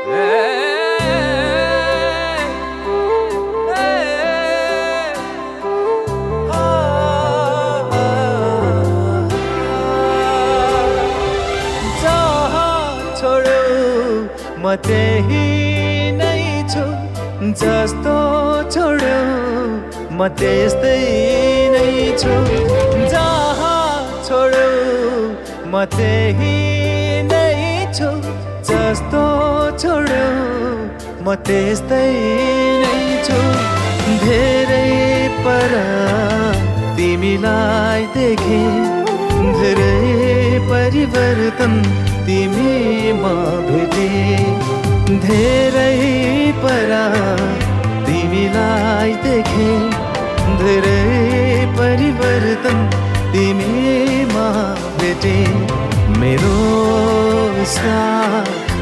म त्यही नै छु जस्तो छोड्यो म त्यस्तै नै छु जहाँ छोड्यो म त्यही नै छु जस्तो छोड्यो म त्यस्तै नै छु धेरै पर तिमीलाई देखे धेरै परिवर्तन तिमीमा भेटे धेरै पर तिमीलाई देखे धेरै परिवर्तन तिमीमा भेटे मेरो साथ